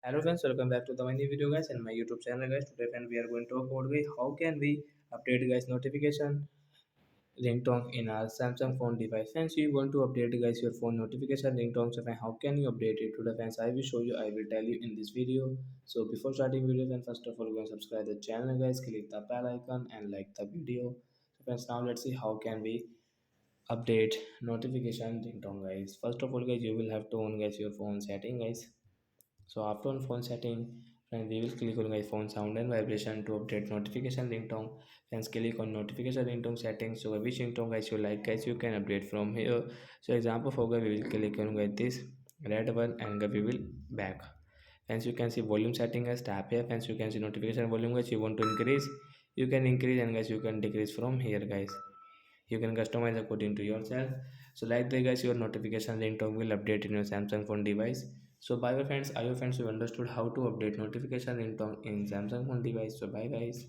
Hello friends, welcome back to the my new video guys and my YouTube channel guys. Today friend we are going to talk about guys how can we update guys notification ringtone in our Samsung phone device. Friends, you want to update guys your phone notification ringtone, so friend, how can you update it? Today friends, I will show you. I will tell you in this video. So before starting video, then first of all go and subscribe the channel guys. Click the bell icon and like the video. So friends, now let's see how can we update notification ringtone guys. First of all guys, you will have to on guys your phone setting guys. So after on phone setting, friends, we will click on my phone sound and vibration to update notification ringtone. Friends, click on notification ringtone settings. So which ringtone guys you like, guys, you can update from here. So example for guys, we will click on guys this red one and guys we will back. Friends, you can see volume setting as tap here. Friends, you can see notification volume guys. You want to increase, you can increase, and guys you can decrease from here guys. You can customize according to yourself. So like that guys, your notification ringtone will update in your Samsung phone device. So bye bye friends, I hope friends you understood how to update notification ringtone in Samsung phone device. So bye guys.